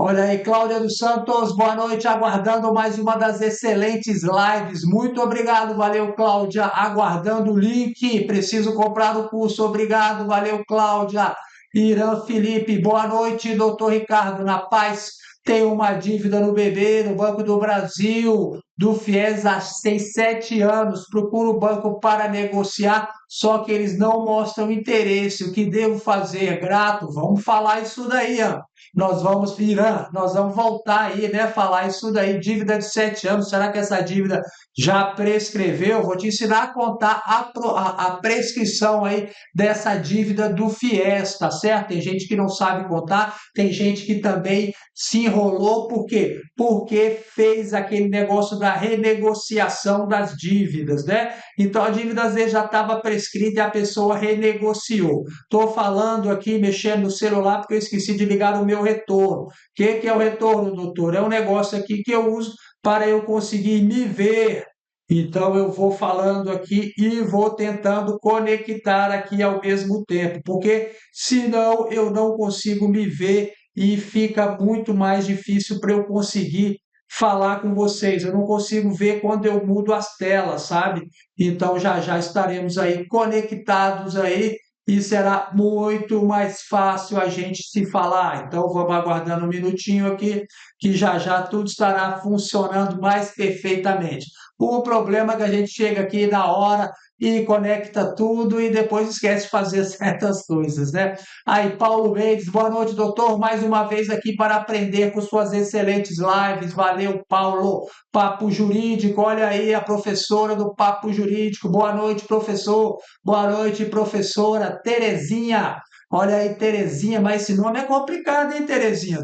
Olha aí, Cláudia dos Santos, boa noite, aguardando mais uma das excelentes lives. Muito obrigado, valeu, Cláudia. Aguardando o link, preciso comprar o curso. Obrigado, valeu, Cláudia. Irã Felipe, boa noite, doutor Ricardo, na paz. Tem uma dívida no BB, no Banco do Brasil, do FIES tem 7 anos. Procuro o banco para negociar, só que eles não mostram interesse. O que devo fazer? Grato, vamos falar isso daí, ó. Nós vamos, Irã, nós vamos voltar aí, né? Falar isso daí, dívida de 7 anos. Será que essa dívida já prescreveu? Vou te ensinar a contar a prescrição aí dessa dívida do FIES, tá certo? Tem gente que não sabe contar, tem gente que também se enrolou, por quê? Porque fez aquele negócio da renegociação das dívidas, né? Então a dívida às vezes já estava prescrita e a pessoa renegociou. Estou falando aqui, mexendo no celular, porque eu esqueci de ligar o meu retorno. O que é o retorno, doutor? É um negócio aqui que eu uso para eu conseguir me ver. Então, eu vou falando aqui e vou tentando conectar aqui ao mesmo tempo, porque senão eu não consigo me ver e fica muito mais difícil para eu conseguir falar com vocês. Eu não consigo ver quando eu mudo as telas, sabe? Então, já já estaremos aí conectados aí e será muito mais fácil a gente se falar. Então, vamos aguardando um minutinho aqui, que já já tudo estará funcionando mais perfeitamente. O problema é que a gente chega aqui na hora e conecta tudo e depois esquece de fazer certas coisas, né? Aí, Paulo Mendes, boa noite, doutor. Mais uma vez aqui para aprender com suas excelentes lives. Valeu, Paulo. Papo Jurídico, olha aí a professora do Papo Jurídico. Boa noite, professor. Boa noite, professora Terezinha. Olha aí, Terezinha, mas esse nome é complicado, hein, Terezinha?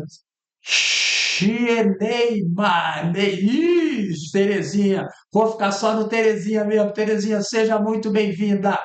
Xieneima, isso, Terezinha. Vou ficar só no Terezinha mesmo. Terezinha, seja muito bem-vinda.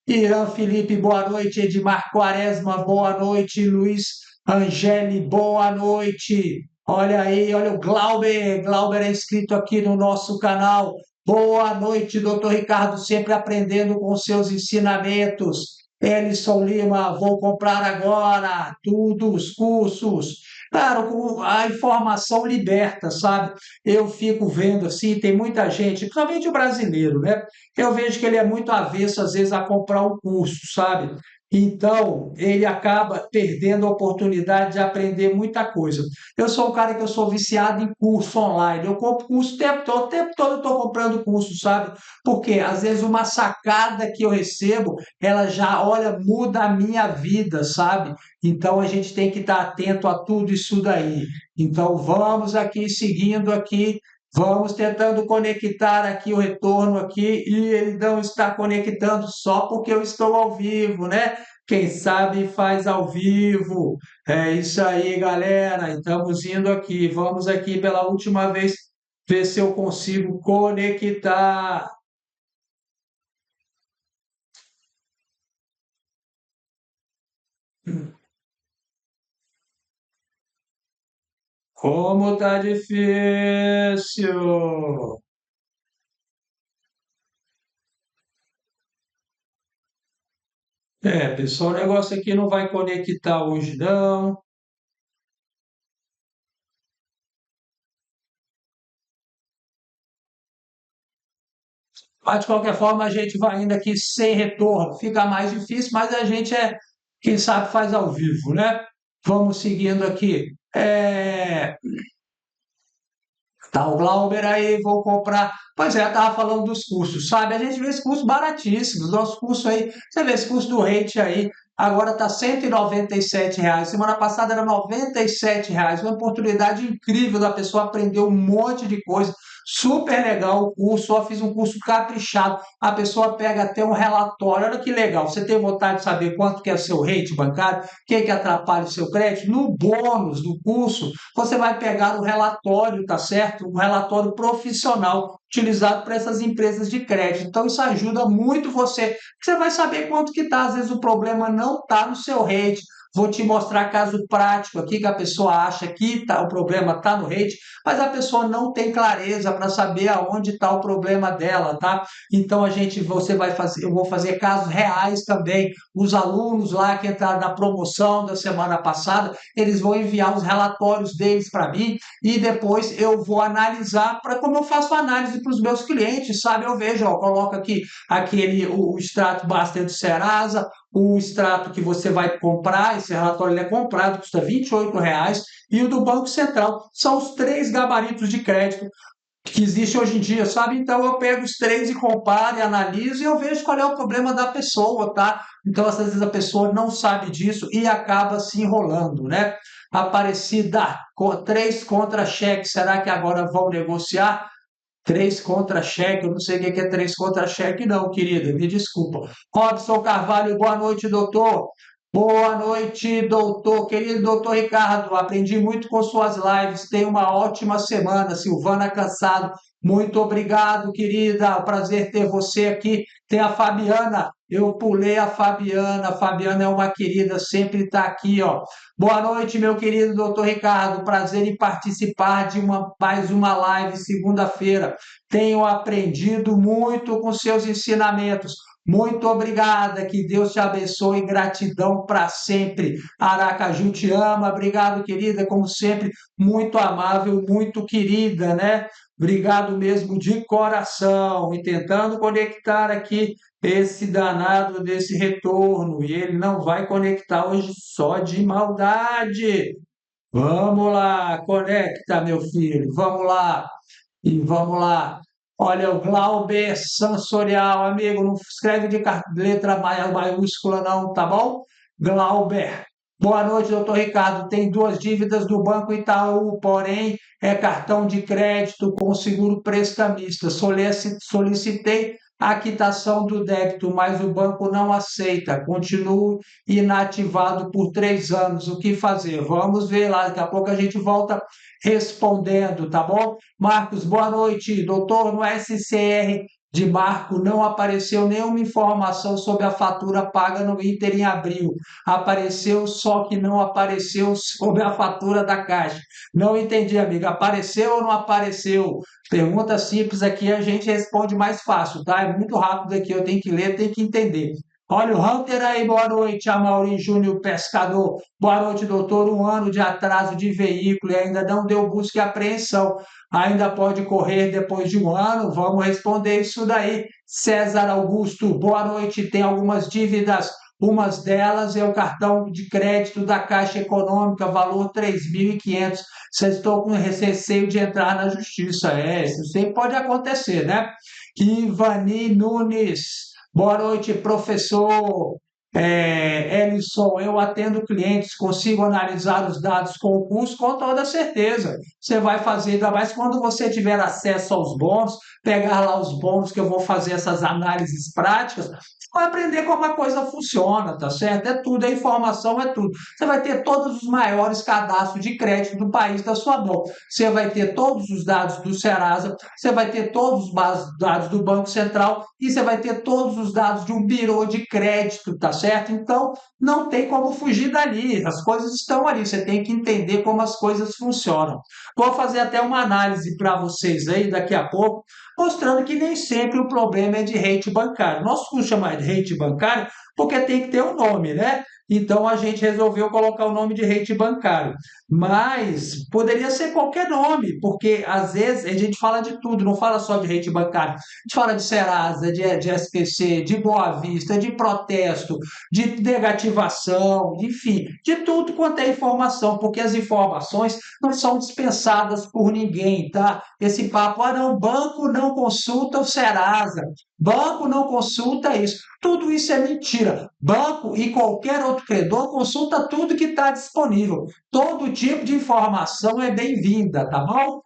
Irã Felipe, boa noite. Edmar Quaresma, boa noite. Luiz Angeli, boa noite. Olha aí, olha o Glauber. Glauber é inscrito aqui no nosso canal. Boa noite, doutor Ricardo, sempre aprendendo com seus ensinamentos. Elison Lima, vou comprar agora tudo, os cursos. Claro, a informação liberta, sabe? Eu fico vendo assim, tem muita gente, principalmente o brasileiro, né? Eu vejo que ele é muito avesso, às vezes, a comprar um curso, sabe? Então, ele acaba perdendo a oportunidade de aprender muita coisa. Eu sou um cara que eu sou viciado em curso online. Eu compro curso o tempo todo eu estou comprando curso, sabe? Porque às vezes uma sacada que eu recebo, ela já, olha, muda a minha vida, sabe? Então a gente tem que estar atento a tudo isso daí. Então vamos aqui seguindo aqui, vamos tentando conectar aqui o retorno aqui e ele não está conectando só porque eu estou ao vivo, né? Quem sabe faz ao vivo. É isso aí, galera. Estamos indo aqui. Vamos aqui pela última vez ver se eu consigo conectar. Como tá difícil! É, pessoal, o negócio aqui não vai conectar hoje, não. Mas, de qualquer forma, a gente vai indo aqui sem retorno. Fica mais difícil, mas a gente quem sabe, faz ao vivo, né? Vamos seguindo aqui. Tá o Glauber aí, vou comprar. Pois é, eu estava falando dos cursos, sabe? A gente vê esse curso baratíssimos. Nosso curso aí, você vê esse curso do Rate aí, agora está R$ 197. Semana passada era R$ 97. Uma oportunidade incrível da pessoa aprender um monte de coisa. Super legal o curso, só fiz um curso caprichado. A pessoa pega até um relatório. Olha que legal. Você tem vontade de saber quanto que é o seu rate bancário? O que, que atrapalha o seu crédito? No bônus do curso, você vai pegar o relatório, tá certo? Um relatório profissional utilizado para essas empresas de crédito. Então, isso ajuda muito você. Você vai saber quanto que está. Às vezes o problema não está no seu rate. vou te mostrar caso prático aqui que a pessoa acha que o problema está no rate, mas a pessoa não tem clareza para saber aonde está o problema dela, tá? Então você vai fazer, eu vou fazer casos reais também. Os alunos lá que entraram na promoção da semana passada, eles vão enviar os relatórios deles para mim e depois eu vou analisar para como eu faço análise para os meus clientes, sabe? Eu vejo, ó, coloco aqui o extrato Master do Serasa, o extrato que você vai comprar, esse relatório ele é comprado, custa R$ 28, e o do Banco Central. São os três gabaritos de crédito que existe hoje em dia, sabe? Então eu pego os três e comparo e analiso e eu vejo qual é o problema da pessoa, tá? Então às vezes a pessoa não sabe disso e acaba se enrolando, né? Aparecida, três contra-cheques, será que agora vão negociar? Três contra-cheque, eu não sei o que é três contra-cheque, não, querida, me desculpa. Robson Carvalho, boa noite, doutor. Boa noite, doutor. Querido doutor Ricardo, aprendi muito com suas lives. Tenha uma ótima semana. Silvana Cansado, muito obrigado, querida. Prazer ter você aqui. Tem a Fabiana. Eu pulei a Fabiana. A Fabiana é uma querida, sempre está aqui, ó. Boa noite, meu querido doutor Ricardo. Prazer em participar de mais uma live segunda-feira. Tenho aprendido muito com seus ensinamentos. Muito obrigada, que Deus te abençoe, gratidão para sempre. Aracaju te ama, obrigado, querida, como sempre, muito amável, muito querida, né? Obrigado mesmo de coração. E tentando conectar aqui esse danado desse retorno, e ele não vai conectar hoje só de maldade. Vamos lá, conecta, meu filho, vamos lá. E vamos lá. Olha, o Glauber Sensorial, amigo, não escreve de letra maiúscula, não, tá bom? Glauber. Boa noite, doutor Ricardo. Tem duas dívidas do Banco Itaú, porém é cartão de crédito com seguro prestamista. Solicitei a quitação do débito, mas o banco não aceita. Continuo inativado por 3 anos. O que fazer? Vamos ver lá. Daqui a pouco a gente volta respondendo, tá bom? Marcos, boa noite. Doutor, no SCR de Marco não apareceu nenhuma informação sobre a fatura paga no Inter em abril. Apareceu, só que não apareceu sobre a fatura da Caixa. Não entendi, amiga. Apareceu ou não apareceu? Pergunta simples aqui, a gente responde mais fácil, tá? É muito rápido aqui, eu tenho que ler, tenho que entender. Olha o Hunter aí, boa noite, Amaury Júnior Pescador. Boa noite, doutor. 1 ano de atraso de veículo e ainda não deu busca e apreensão. Ainda pode correr depois de 1 ano? Vamos responder isso daí. César Augusto, boa noite. Tem algumas dívidas. Uma delas é o cartão de crédito da Caixa Econômica, valor 3.500. Vocês estão com receio de entrar na justiça. Isso sempre pode acontecer, né? Ivani Nunes. Boa noite, professor. Elison, eu atendo clientes, consigo analisar os dados com o curso com toda certeza. Você vai fazer, ainda mais quando você tiver acesso aos bônus, pegar lá os bônus que eu vou fazer essas análises práticas, você vai aprender como a coisa funciona, tá certo? É tudo, a informação é tudo. Você vai ter todos os maiores cadastros de crédito do país da sua mão. Você vai ter todos os dados do Serasa, você vai ter todos os dados do Banco Central e você vai ter todos os dados de um birô de crédito, tá certo? Então, não tem como fugir dali, as coisas estão ali, você tem que entender como as coisas funcionam. Vou fazer até uma análise para vocês aí daqui a pouco, mostrando que nem sempre o problema é de rate bancário. Nosso curso chama de rate bancário porque tem que ter um nome, né? Então a gente resolveu colocar o nome de rate bancário. Mas poderia ser qualquer nome, porque às vezes a gente fala de tudo, não fala só de rate bancário. A gente fala de Serasa, de SPC, de Boa Vista, de protesto, de negativação, enfim, de tudo quanto é informação, porque as informações não são dispensadas por ninguém, tá? Esse papo, não, banco não consulta o Serasa, banco não consulta isso. Tudo isso é mentira. Banco e qualquer outro credor consulta tudo que está disponível. Todo tipo de informação é bem-vinda, tá bom?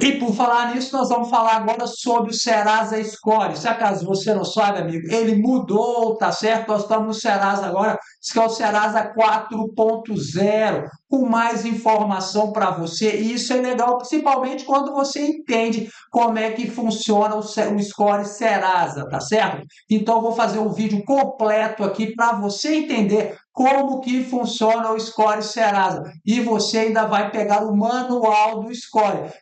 E por falar nisso, nós vamos falar agora sobre o Serasa Score. Se acaso você não sabe, amigo, ele mudou, tá certo? Nós estamos no Serasa agora, isso que é o Serasa 4.0, com mais informação para você. E isso é legal, principalmente quando você entende como é que funciona o Score Serasa, tá certo? Então, eu vou fazer um vídeo completo aqui para você entender como que funciona o Score Serasa. E você ainda vai pegar o manual do Score.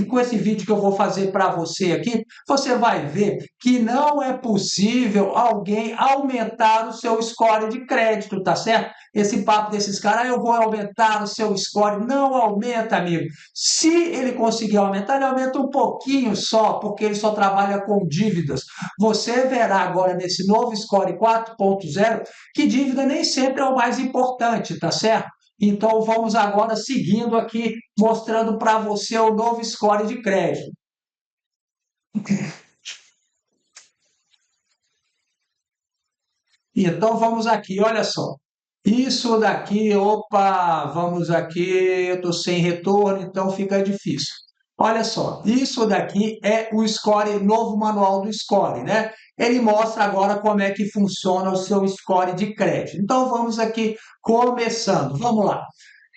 Com esse vídeo que eu vou fazer para você aqui, você vai ver que não é possível alguém aumentar o seu score de crédito, tá certo? Esse papo desses caras, eu vou aumentar o seu score. Não aumenta, amigo. Se ele conseguir aumentar, ele aumenta um pouquinho só, porque ele só trabalha com dívidas. Você verá agora nesse novo Score 4.0 que dívida nem sempre é o mais importante, tá certo? Então vamos agora seguindo aqui, mostrando para você o novo score de crédito. Então vamos aqui, olha só. Isso daqui, opa, vamos aqui, eu estou sem retorno, então fica difícil. Olha só, isso daqui é o Score, novo manual do Score, né? Ele mostra agora como é que funciona o seu score de crédito. Então vamos aqui começando. Vamos lá. O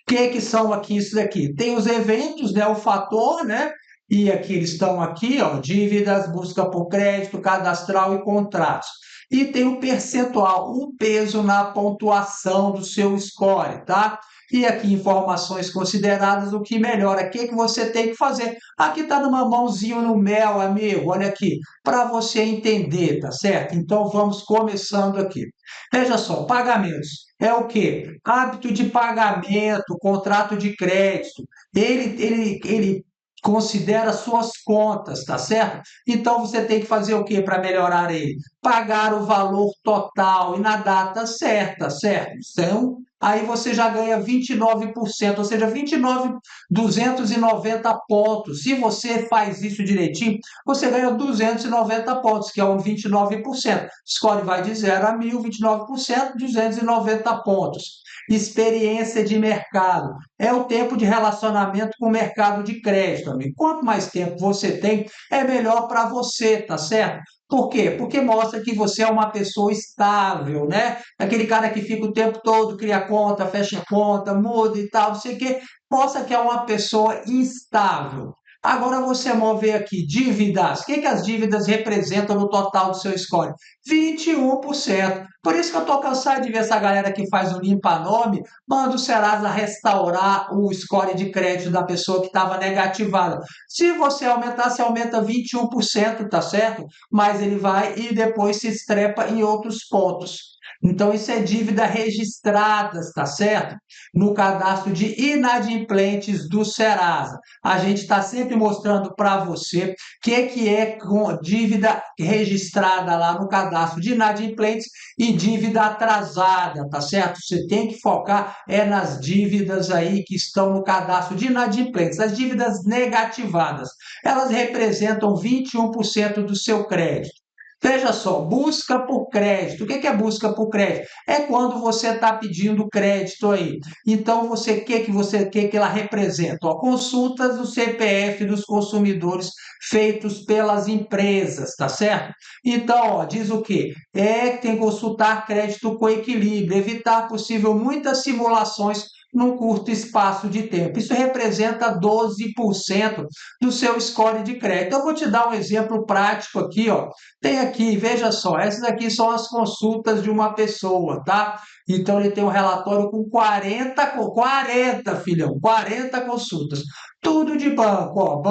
que são aqui isso daqui? Tem os eventos, né? O fator, né? E aqui eles estão aqui, ó, dívidas, busca por crédito, cadastral e contratos. E tem o percentual, o peso na pontuação do seu score, tá? E aqui informações consideradas, o que melhora, o que você tem que fazer. Aqui está numa mãozinha no mel, amigo, olha aqui, para você entender, tá certo? Então vamos começando aqui. Veja só, pagamentos. É o quê? Hábito de pagamento, contrato de crédito. Ele considera suas contas, tá certo? Então você tem que fazer o quê para melhorar ele? Pagar o valor total e na data certa, certo? Então, aí você já ganha 29%, ou seja, 29.290 pontos. Se você faz isso direitinho, você ganha 290 pontos, que é um 29%. Score vai de 0 a 1.000, 29%, 290 pontos. Experiência de mercado. É o tempo de relacionamento com o mercado de crédito, amigo. Quanto mais tempo você tem, é melhor para você, tá certo? Por quê? Porque mostra que você é uma pessoa estável, né? Aquele cara que fica o tempo todo, cria conta, fecha conta, muda e tal, não sei o quê. Mostra que é uma pessoa instável. Agora você move aqui dívidas. O que as dívidas representam no total do seu score? 21%. Por isso que eu estou cansado de ver essa galera que faz o limpa-nome, manda o Serasa restaurar o score de crédito da pessoa que estava negativada. Se você aumentar, você aumenta 21%, tá certo? Mas ele vai e depois se estrepa em outros pontos. Então, isso é dívida registradas, tá certo? No cadastro de inadimplentes do Serasa. A gente está sempre mostrando para você o que é com dívida registrada lá no cadastro de inadimplentes e dívida atrasada, tá certo? Você tem que focar nas dívidas aí que estão no cadastro de inadimplentes. As dívidas negativadas, elas representam 21% do seu crédito. Veja só, busca por crédito. O que é busca por crédito? É quando você está pedindo crédito aí. Então, que ela representa? Ó, consultas do CPF dos consumidores feitos pelas empresas, tá certo? Então, ó, diz o quê? É que tem que consultar crédito com equilíbrio, evitar possível muitas simulações num curto espaço de tempo. Isso representa 12% do seu score de crédito. Eu vou te dar um exemplo prático aqui, ó. Tem aqui, veja só, essas aqui são as consultas de uma pessoa, tá? Então ele tem um relatório com 40, filhão, 40 consultas. Tudo de banco, ó,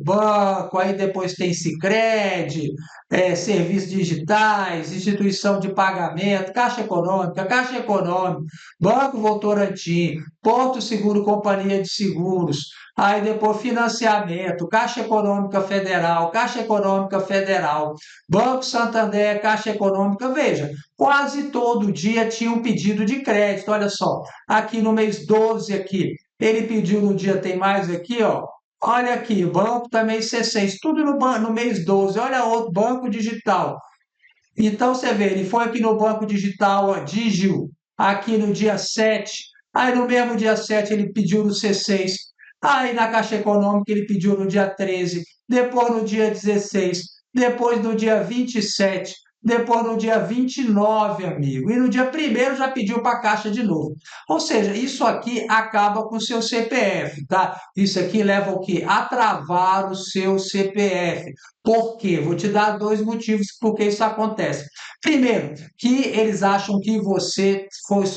banco, aí depois tem Sicredi, serviços digitais, instituição de pagamento, Caixa Econômica, Banco Votorantim, Porto Seguro, Companhia de Seguros, aí depois financiamento, Caixa Econômica Federal, Banco Santander, Caixa Econômica, veja, quase todo dia tinha um pedido de crédito, olha só, aqui no mês 12 aqui, ele pediu no dia, tem mais aqui, ó, olha aqui, banco também C6, tudo no mês 12, olha outro, banco digital, então você vê, ele foi aqui no banco digital, ó, Digio, aqui no dia 7. Aí no mesmo dia 7 ele pediu no C6. Aí na Caixa Econômica ele pediu no dia 13. Depois no dia 16. Depois no dia 27. Depois no dia 29, amigo. E no dia 1º já pediu para a Caixa de novo. Ou seja, isso aqui acaba com o seu CPF, tá? Isso aqui leva o quê? A travar o seu CPF. Por quê? Vou te dar dois motivos por que isso acontece. Primeiro, que eles acham que você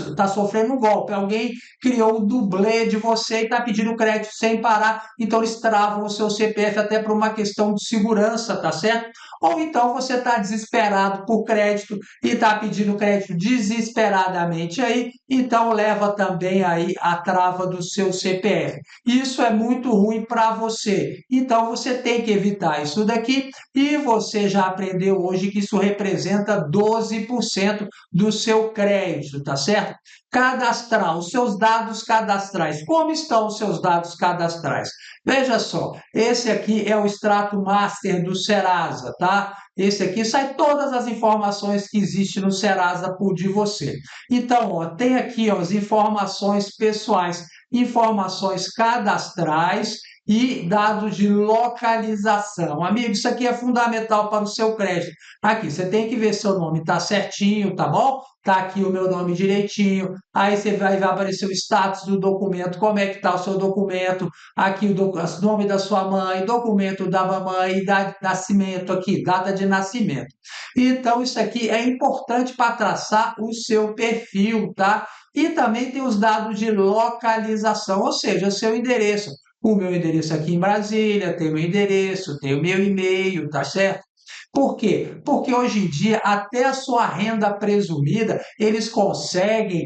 está sofrendo um golpe. Alguém criou um dublê de você e está pedindo crédito sem parar, então eles travam o seu CPF até por uma questão de segurança, tá certo? Ou então você está desesperado por crédito e está pedindo crédito desesperadamente aí, então leva também aí a trava do seu CPF. Isso é muito ruim para você. Então você tem que evitar isso daqui e você já aprendeu hoje que isso representa 12% do seu crédito, tá certo? Cadastrar os seus dados cadastrais. Como estão os seus dados cadastrais? Veja só, esse aqui é o extrato master do Serasa, tá? Esse aqui sai todas as informações que existem no Serasa por de você. Então, ó, tem aqui ó, as informações pessoais, informações cadastrais e dados de localização. Amigo, isso aqui é fundamental para o seu crédito. Aqui, você tem que ver se seu nome está certinho, tá bom? Tá aqui o meu nome direitinho. Aí você vai aparecer o status do documento, como é que está o seu documento. Aqui o nome da sua mãe, documento da mamãe, idade de nascimento aqui, data de nascimento. Então, isso aqui é importante para traçar o seu perfil, tá? E também tem os dados de localização, ou seja, o seu endereço. O meu endereço aqui em Brasília, tem o meu endereço, tem o meu e-mail, tá certo? Por quê? Porque hoje em dia, até a sua renda presumida, eles conseguem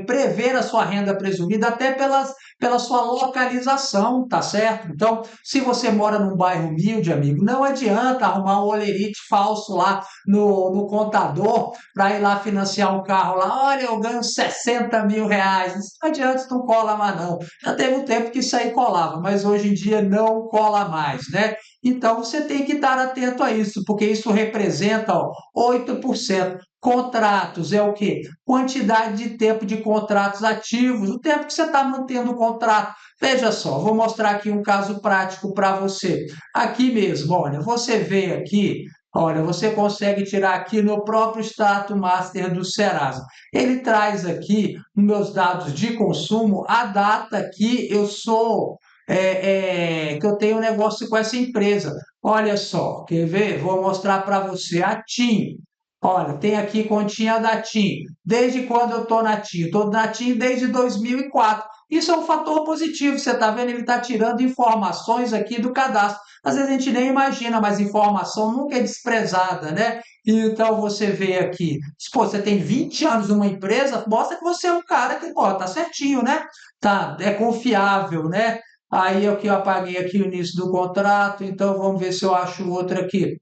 prever a sua renda presumida até pela sua localização, tá certo? Então, se você mora num bairro humilde, amigo, não adianta arrumar um olerite falso lá no contador para ir lá financiar um carro lá. Olha, eu ganho 60 mil reais. Isso não adianta, isso não cola mais não. Já teve um tempo que isso aí colava, mas hoje em dia não cola mais, né? Então, você tem que estar atento a isso, porque isso representa ó, 8%. Contratos é o quê? Quantidade de tempo de contratos ativos, o tempo que você está mantendo o contrato. Veja só, vou mostrar aqui um caso prático para você. Aqui mesmo, olha, você vê aqui, olha, você consegue tirar aqui no próprio Status Master do Serasa. Ele traz aqui, nos meus dados de consumo, a data que eu sou que eu tenho um negócio com essa empresa. Olha só, quer ver? Vou mostrar para você a TIM. Olha, tem aqui continha da TIM. Desde quando eu estou na TIM? Estou na TIM desde 2004. Isso é um fator positivo, você está vendo? Ele está tirando informações aqui do cadastro. Às vezes a gente nem imagina, mas informação nunca é desprezada, né? Então você vê aqui, se pô, você tem 20 anos numa empresa, mostra que você é um cara que, pô, tá certinho, né? Tá, é confiável, né? Aí é o que eu apaguei aqui o início do contrato, então vamos ver se eu acho outro aqui.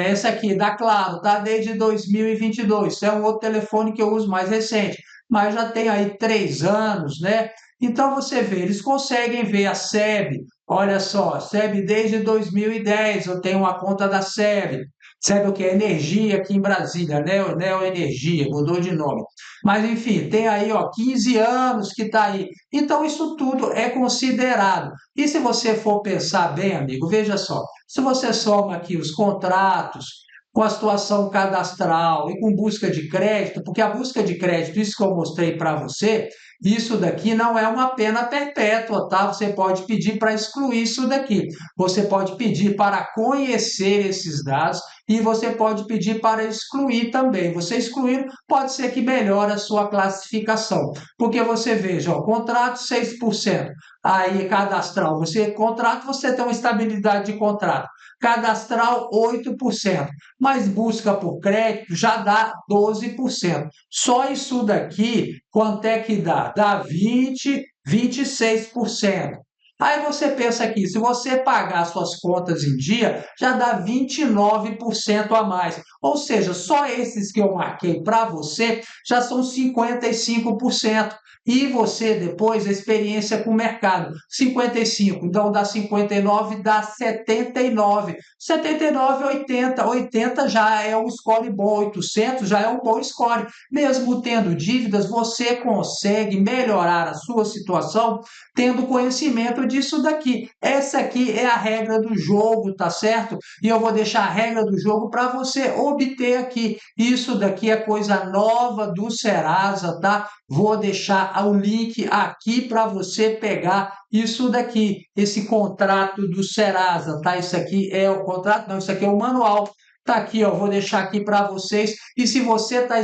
Esse aqui, da Claro, tá desde 2022. Esse é um outro telefone que eu uso mais recente, mas já tem aí 3 anos, né? Então você vê, eles conseguem ver a SEB. Olha só, SEB desde 2010, eu tenho uma conta da SEB. SEB o que? Energia aqui em Brasília, Neo Energia, mudou de nome. Mas enfim, tem aí ó, 15 anos que está aí. Então isso tudo é considerado. E se você for pensar bem, amigo, veja só, se você soma aqui os contratos com a situação cadastral e com busca de crédito, porque a busca de crédito, isso que eu mostrei para você, isso daqui não é uma pena perpétua, tá? Você pode pedir para excluir isso daqui. Você pode pedir para conhecer esses dados e você pode pedir para excluir também. Você excluir, pode ser que melhore a sua classificação. Porque você veja, ó, contrato 6%. Aí cadastral, você contrato, você tem uma estabilidade de contrato. Cadastral 8%, mas busca por crédito já dá 12%. Só isso daqui, quanto é que dá? Dá 20, 26%. Aí você pensa aqui, se você pagar suas contas em dia, já dá 29% a mais. Ou seja, só esses que eu marquei para você já são 55%. E você, depois, a experiência com o mercado. 55, então dá 59, dá 79. 79, 80. 80 já é um score bom, 800 já é um bom score. Mesmo tendo dívidas, você consegue melhorar a sua situação tendo conhecimento dentro disso daqui. Essa aqui é a regra do jogo, tá certo? E eu vou deixar a regra do jogo para você obter aqui. Isso daqui é coisa nova do Serasa, tá? Vou deixar o link aqui para você pegar isso daqui, esse contrato do Serasa, tá? Isso aqui é o contrato, não, isso aqui é o manual. Tá aqui, ó, vou deixar aqui para vocês. E se você tá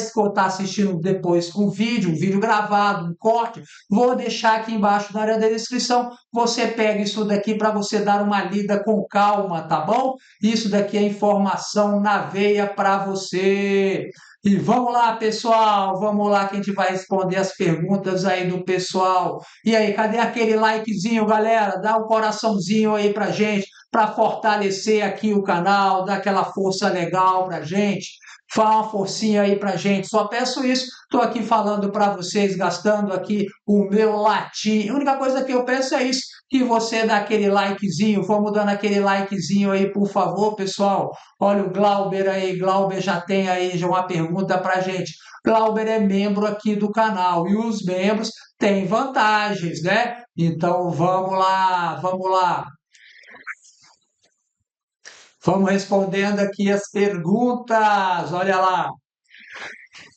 assistindo depois um vídeo gravado, um corte, vou deixar aqui embaixo na área da descrição. Você pega isso daqui para você dar uma lida com calma, tá bom? Isso daqui é informação na veia para você. E vamos lá, pessoal, vamos lá que a gente vai responder as perguntas aí do pessoal. E aí, cadê aquele likezinho, galera? Dá um coraçãozinho aí pra gente, para fortalecer aqui o canal, dar aquela força legal pra gente. Fala uma forcinha aí pra gente. Só peço isso. Estou aqui falando para vocês, gastando aqui o meu latim. A única coisa que eu peço é isso, que você dá aquele likezinho. Vamos dando aquele likezinho aí, por favor, pessoal. Olha o Glauber aí. Glauber já tem aí já uma pergunta pra gente. Glauber é membro aqui do canal e os membros têm vantagens, né? Então vamos lá, vamos lá. Vamos respondendo aqui as perguntas. Olha lá.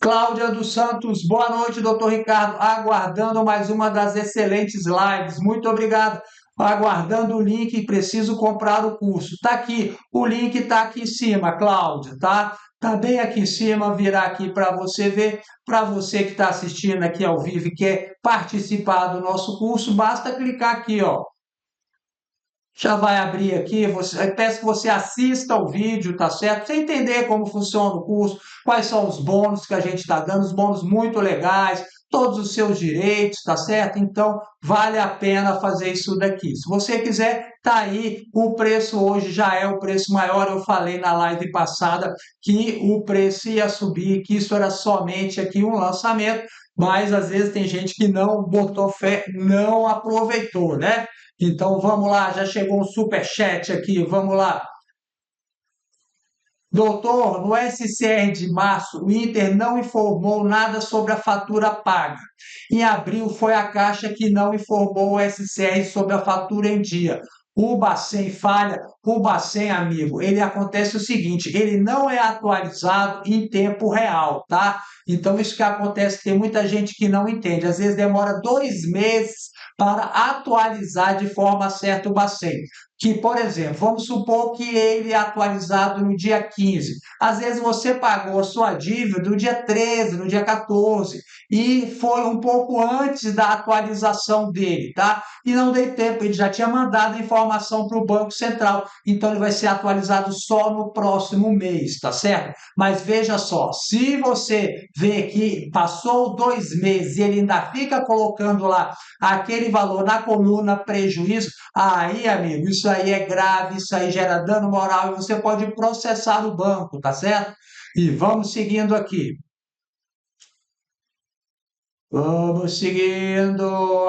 Cláudia dos Santos, boa noite, doutor Ricardo. Aguardando mais uma das excelentes lives. Muito obrigado. Aguardando o link, preciso comprar o curso. Tá aqui, o link está aqui em cima, Cláudia, tá? Tá bem aqui em cima, virar aqui para você ver. Para você que está assistindo aqui ao vivo e quer participar do nosso curso, basta clicar aqui, ó. Já vai abrir aqui, eu peço que você assista o vídeo, tá certo? Pra você entender como funciona o curso, quais são os bônus que a gente está dando, os bônus muito legais, todos os seus direitos, tá certo? Então, vale a pena fazer isso daqui. Se você quiser, tá aí, o preço hoje já é o preço maior. Eu falei na live passada que o preço ia subir, que isso era somente aqui um lançamento, mas às vezes tem gente que não botou fé, não aproveitou, né? Então vamos lá, já chegou um superchat aqui, vamos lá. Doutor, no SCR de março, o Inter não informou nada sobre a fatura paga. Em abril, foi a Caixa que não informou o SCR sobre a fatura em dia. O Bacen falha. O Bacen, amigo, ele acontece o seguinte, ele não é atualizado em tempo real, tá? Então, isso que acontece, tem muita gente que não entende. Às vezes demora 2 meses para atualizar de forma certa o Bacen. Que, por exemplo, vamos supor que ele é atualizado no dia 15. Às vezes você pagou a sua dívida no dia 13, no dia 14, e foi um pouco antes da atualização dele, tá? E não deu tempo, ele já tinha mandado a informação para o Banco Central, então ele vai ser atualizado só no próximo mês, tá certo? Mas veja só, se você vê que passou 2 meses e ele ainda fica colocando lá aquele valor na coluna prejuízo, aí, amigo, isso aí é grave, isso aí gera dano moral e você pode processar o banco, tá certo? E vamos seguindo aqui. Vamos seguindo.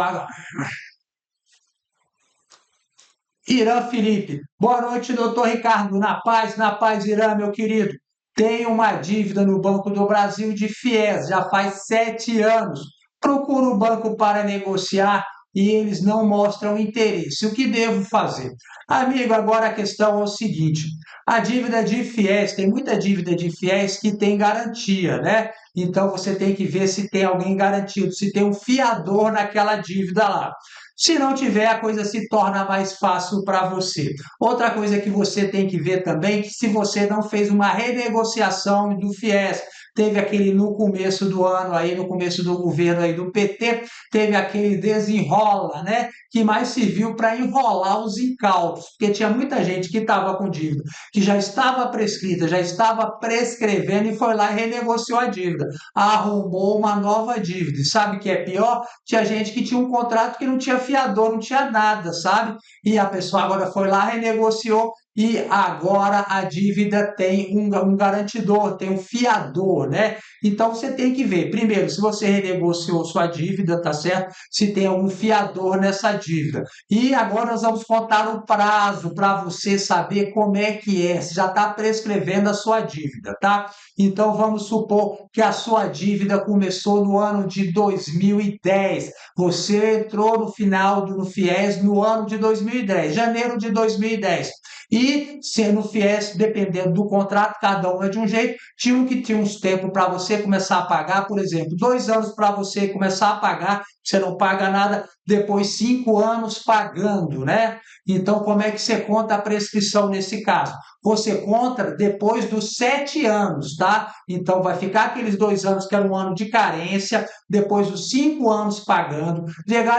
Irã Felipe. Boa noite, doutor Ricardo. Na paz, Irã, meu querido. Tenho uma dívida no Banco do Brasil de FIES, já faz 7 anos. Procuro o banco para negociar e eles não mostram interesse. O que devo fazer? Amigo, agora a questão é o seguinte: a dívida de FIES, tem muita dívida de FIES que tem garantia, né? Então você tem que ver se tem alguém garantido, se tem um fiador naquela dívida lá. Se não tiver, a coisa se torna mais fácil para você. Outra coisa que você tem que ver também, que se você não fez uma renegociação do FIES, teve aquele no começo do ano aí, no começo do governo aí do PT, teve aquele desenrola, né? Que mais serviu para enrolar os incautos, porque tinha muita gente que estava com dívida, que já estava prescrita, já estava prescrevendo e foi lá e renegociou a dívida, arrumou uma nova dívida. E sabe o que é pior? Tinha gente que tinha um contrato que não tinha fiador, não tinha nada, sabe? E a pessoa agora foi lá, renegociou e agora a dívida tem um garantidor, tem um fiador, né? Então você tem que ver, primeiro, se você renegociou sua dívida, tá certo? Se tem algum fiador nessa dívida. E agora nós vamos contar o prazo para você saber como é que é, se já está prescrevendo a sua dívida, tá? Então vamos supor que a sua dívida começou no ano de 2010. Você entrou no final no FIES no ano de 2010, janeiro de 2010. E sendo FIES, dependendo do contrato, cada um é de um jeito, tinha uns tempos para você começar a pagar, por exemplo, 2 anos para você começar a pagar, você não paga nada, depois 5 anos pagando, né? Então, como é que você conta a prescrição nesse caso? Você conta depois dos 7 anos, tá? Então, vai ficar aqueles 2 anos que era um ano de carência, depois dos 5 anos pagando.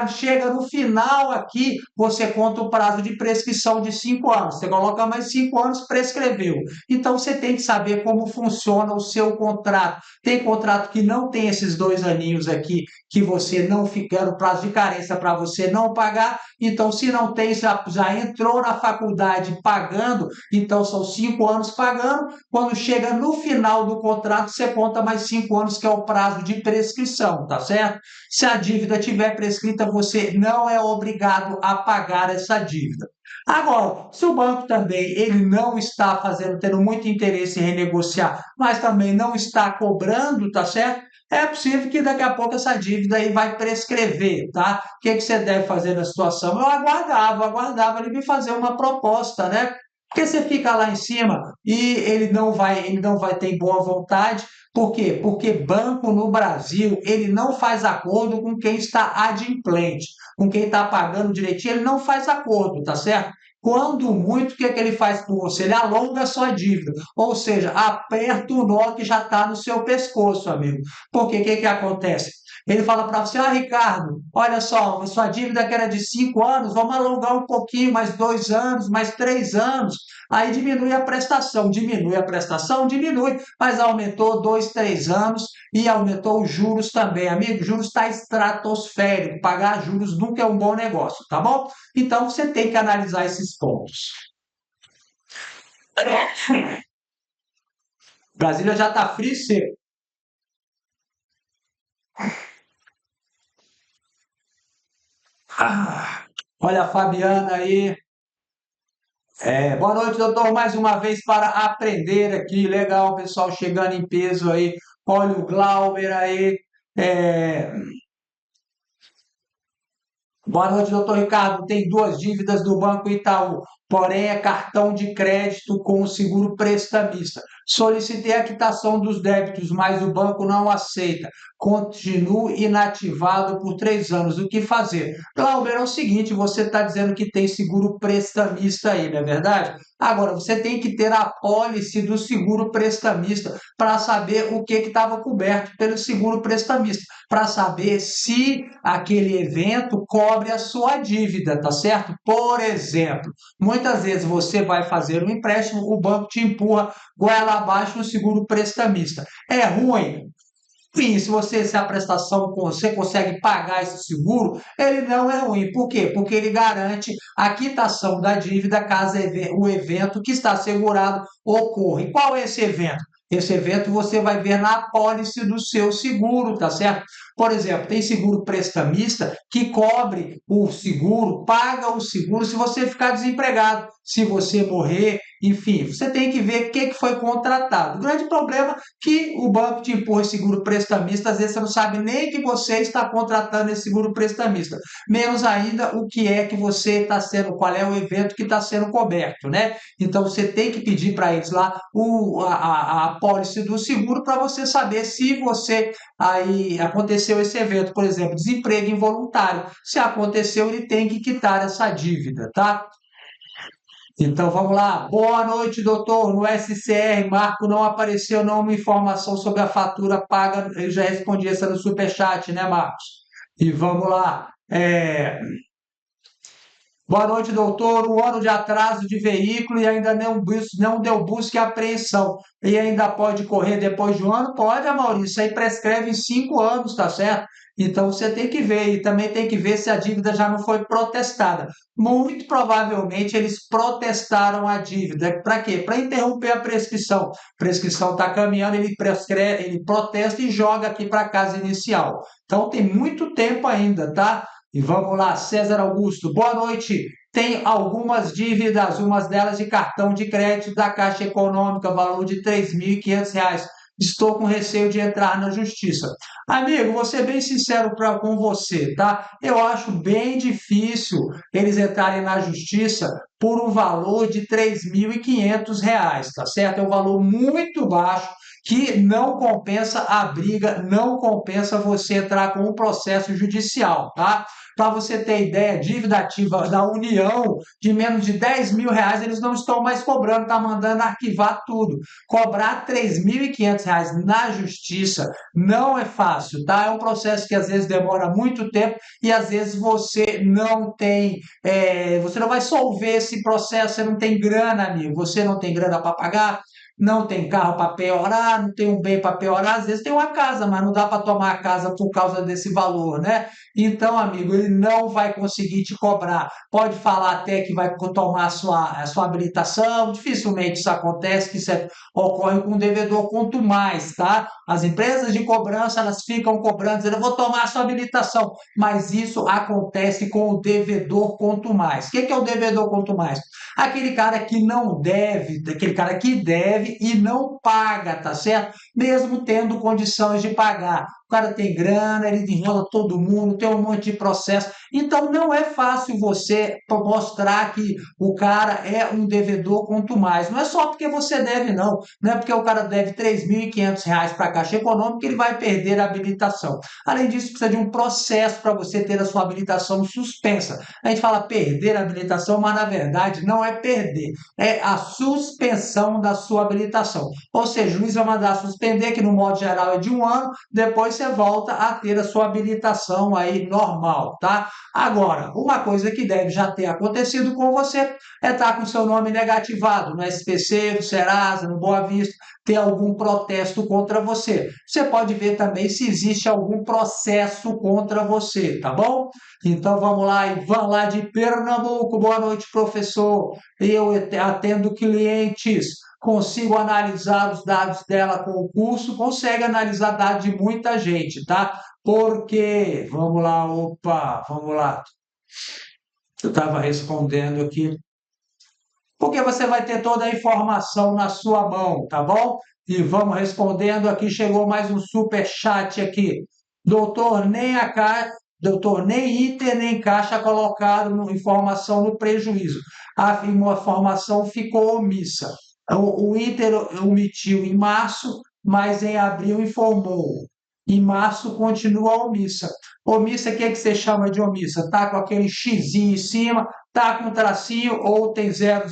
Chega no final aqui, você conta o prazo de prescrição de 5 anos. Você coloca mais 5 anos, prescreveu. Então, você tem que saber como funciona o seu contrato. Tem contrato que não tem esses 2 aninhos aqui, que você não fica no prazo de carência para você não pagar. Então, se não tem, já entrou na faculdade pagando, então são 5 anos pagando. Quando chega no final do contrato, você conta mais 5 anos, que é o prazo de prescrição, tá certo? Se a dívida tiver prescrita, você não é obrigado a pagar essa dívida. Agora, se o banco também ele não está tendo muito interesse em renegociar, mas também não está cobrando, tá certo? É possível que daqui a pouco essa dívida aí vai prescrever, tá? O que você deve fazer na situação? Eu aguardava ele me fazer uma proposta, né? Porque você fica lá em cima e ele não vai ter boa vontade. Por quê? Porque banco no Brasil, ele não faz acordo com quem está adimplente, com quem está pagando direitinho, ele não faz acordo, tá certo? Quando muito, o que é que ele faz por você? Ele alonga a sua dívida, ou seja, aperta o nó que já está no seu pescoço, amigo. Porque o que que acontece? Ele fala para você, Ricardo, olha só, a sua dívida que era de 5 anos, vamos alongar um pouquinho, mais 2 anos, mais 3 anos, aí diminui a prestação, diminui, mas aumentou 2, 3 anos e aumentou os juros também, amigo, juros está estratosférico, pagar juros nunca é um bom negócio, tá bom? Então você tem que analisar esses pontos. Brasília já está frio e seco. Olha a Fabiana aí. Boa noite, doutor. Mais uma vez para aprender aqui. Legal, pessoal chegando em peso aí. Olha o Glauber aí. É, Boa noite, doutor Ricardo. Tem duas dívidas do Banco Itaú, porém é cartão de crédito com o seguro prestamista. Solicitei a quitação dos débitos, mas o banco não aceita. Continuo inativado por 3 anos. O que fazer? Glauber, é o seguinte: você está dizendo que tem seguro prestamista aí, não é verdade? Agora, você tem que ter a apólice do seguro prestamista para saber o que estava coberto pelo seguro prestamista, para saber se aquele evento cobre a sua dívida, tá certo? Por exemplo, muitas vezes você vai fazer um empréstimo, o banco te empurra goela abaixo no seguro prestamista. É ruim? Sim, se a prestação você consegue pagar esse seguro, ele não é ruim. Por quê? Porque ele garante a quitação da dívida caso o evento que está segurado ocorra. E qual é esse evento? Esse evento você vai ver na apólice do seu seguro, tá certo? Por exemplo, tem seguro prestamista que cobre o seguro, paga o seguro se você ficar desempregado, se você morrer, enfim, você tem que ver o que foi contratado. O grande problema é que o banco te impõe seguro prestamista, às vezes você não sabe nem que você está contratando esse seguro prestamista, menos ainda o que é que você está sendo, qual é o evento que está sendo coberto, né? Então você tem que pedir para eles lá a apólice do seguro para você saber se você aí aconteceu esse evento, por exemplo, desemprego involuntário. Se aconteceu, ele tem que quitar essa dívida, tá? Então vamos lá. Boa noite, doutor. No SCR, Marco, não apareceu nenhuma informação sobre a fatura paga. Eu já respondi essa no Superchat, né, Marcos? E vamos lá. Boa noite, doutor. Um ano de atraso de veículo e ainda não deu busca e apreensão. E ainda pode correr depois de um ano? Pode, Maurício. Isso aí prescreve em 5 anos, tá certo? Então você tem que ver e também tem que ver se a dívida já não foi protestada. Muito provavelmente eles protestaram a dívida. Para quê? Para interromper a prescrição. A prescrição está caminhando, ele protesta e joga aqui para a casa inicial. Então tem muito tempo ainda, tá? E vamos lá, César Augusto, boa noite. Tem algumas dívidas, umas delas de cartão de crédito da Caixa Econômica, valor de R$ 3.500. Estou com receio de entrar na justiça. Amigo, vou ser bem sincero com você, tá? Eu acho bem difícil eles entrarem na justiça por um valor de R$ 3.500, tá certo? É um valor muito baixo que não compensa a briga, não compensa você entrar com um processo judicial, tá? Para você ter ideia, dívida ativa da União de menos de R$ 10.000, eles não estão mais cobrando, tá mandando arquivar tudo. Cobrar R$ 3.500 na justiça não é fácil, tá? É um processo que às vezes demora muito tempo e às vezes você não tem, você não vai solver esse processo, você não tem grana, amigo, você não tem grana para pagar, não tem carro para piorar, não tem um bem para piorar, às vezes tem uma casa, mas não dá para tomar a casa por causa desse valor, né? Então, amigo, ele não vai conseguir te cobrar. Pode falar até que vai tomar a sua habilitação, dificilmente isso acontece, que ocorre com o devedor, quanto mais, tá? As empresas de cobrança, elas ficam cobrando, dizendo, eu vou tomar a sua habilitação, mas isso acontece com o devedor, quanto mais. O que é o devedor, quanto mais? Aquele cara que não deve, aquele cara que deve e não paga, tá certo? Mesmo tendo condições de pagar. O cara tem grana, ele enrola todo mundo, tem um monte de processo. Então não é fácil você mostrar que o cara é um devedor quanto mais. Não é só porque você deve, não. Não é porque o cara deve R$ 3.500 para a Caixa Econômica que ele vai perder a habilitação. Além disso, precisa de um processo para você ter a sua habilitação suspensa. A gente fala perder a habilitação, mas na verdade não é perder, é a suspensão da sua habilitação. Ou seja, o juiz vai mandar suspender, que no modo geral é de 1 ano, depois você volta a ter a sua habilitação aí normal, tá? Agora, uma coisa que deve já ter acontecido com você é estar com seu nome negativado no SPC, no Serasa, no Boa Vista, ter algum protesto contra você. Você pode ver também se existe algum processo contra você, tá bom? Então vamos lá, Ivan lá de Pernambuco. Boa noite, professor. Eu atendo clientes, consigo analisar os dados dela com o curso, consegue analisar dados de muita gente, tá? Porque, vamos lá, opa, vamos lá. Eu estava respondendo aqui. Porque você vai ter toda a informação na sua mão, tá bom? E vamos respondendo aqui. Chegou mais um super chat aqui. Doutor, doutor, nem Inter nem Caixa colocaram informação no prejuízo. A informação ficou omissa. O Inter omitiu em março, mas em abril informou. Em março continua omissa. Omissa, o que, é que você chama de omissa? Tá com aquele xizinho em cima, tá com tracinho ou tem 00?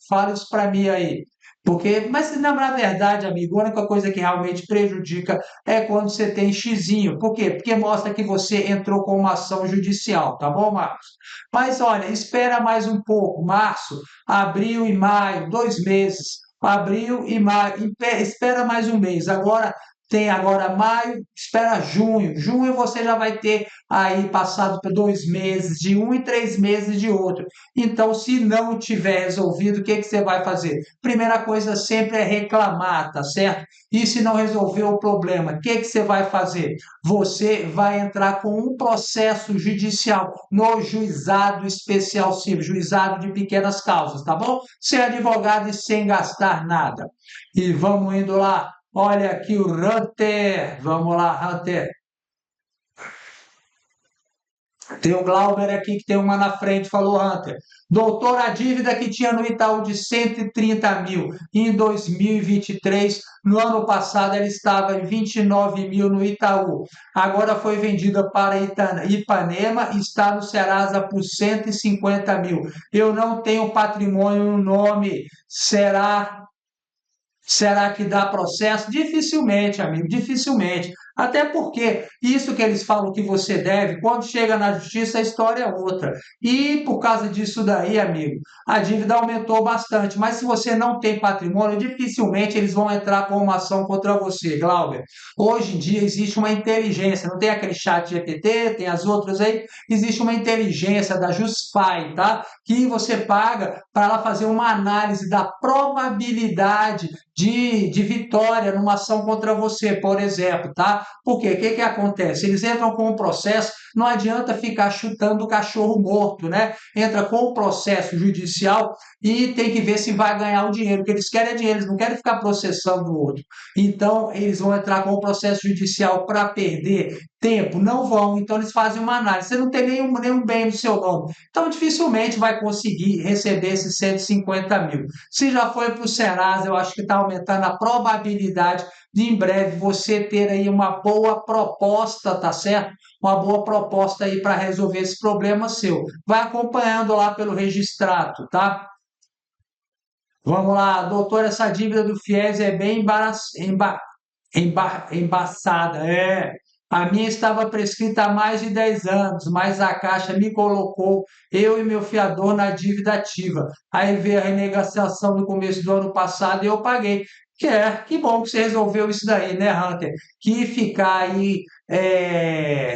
Fala isso para mim aí. Porque, mas na verdade, amigo, a única coisa que realmente prejudica é quando você tem xizinho. Por quê? Porque mostra que você entrou com uma ação judicial, tá bom, Marcos? Mas olha, espera mais um pouco. Março, abril e maio, 2 meses. Abril e maio, espera mais um mês. Agora tem agora maio, espera junho. Junho você já vai ter aí passado por 2 meses de um e 3 meses de outro. Então, se não tiver resolvido, o que, que você vai fazer? Primeira coisa sempre é reclamar, tá certo? E se não resolver o problema, o que, que você vai fazer? Você vai entrar com um processo judicial no juizado especial civil, juizado de pequenas causas, tá bom? Sem advogado e sem gastar nada. E vamos indo lá. Olha aqui o Hunter. Vamos lá, Hunter. Tem o Glauber aqui que tem uma na frente, falou Hunter. Doutor, a dívida que tinha no Itaú de 130 mil em 2023, no ano passado ela estava em 29 mil no Itaú. Agora foi vendida para Ipanema e está no Serasa por 150 mil. Eu não tenho patrimônio no nome. Será que dá processo? Dificilmente, amigo, dificilmente. Até porque isso que eles falam que você deve, quando chega na justiça, a história é outra. E por causa disso daí, amigo, a dívida aumentou bastante. Mas se você não tem patrimônio, dificilmente eles vão entrar com uma ação contra você, Glauber. Hoje em dia existe uma inteligência, não tem aquele chat GPT, tem as outras aí, existe uma inteligência da JustFi, tá? Que você paga para ela fazer uma análise da probabilidade de vitória numa ação contra você, por exemplo, tá? Por quê? O que que acontece? Eles entram com um processo, não adianta ficar chutando o cachorro morto, né? Entra com o processo judicial e tem que ver se vai ganhar o dinheiro. O que eles querem é dinheiro, eles não querem ficar processando o outro. Então, eles vão entrar com o processo judicial para perder tempo? Não vão. Então, eles fazem uma análise. Você não tem nenhum bem no seu nome. Então, dificilmente vai conseguir receber esses 150 mil. Se já foi para o Serasa, eu acho que está aumentando a probabilidade de em breve você ter aí uma boa proposta, tá certo? Uma boa proposta aí para resolver esse problema seu. Vai acompanhando lá pelo registrado, tá? Vamos lá, doutor, essa dívida do FIES é bem embaçada. É. A minha estava prescrita há mais de 10 anos, mas a Caixa me colocou, eu e meu fiador, na dívida ativa. Aí veio a renegociação no começo do ano passado e eu paguei. Que bom que você resolveu isso daí, né, Hunter? Que ficar aí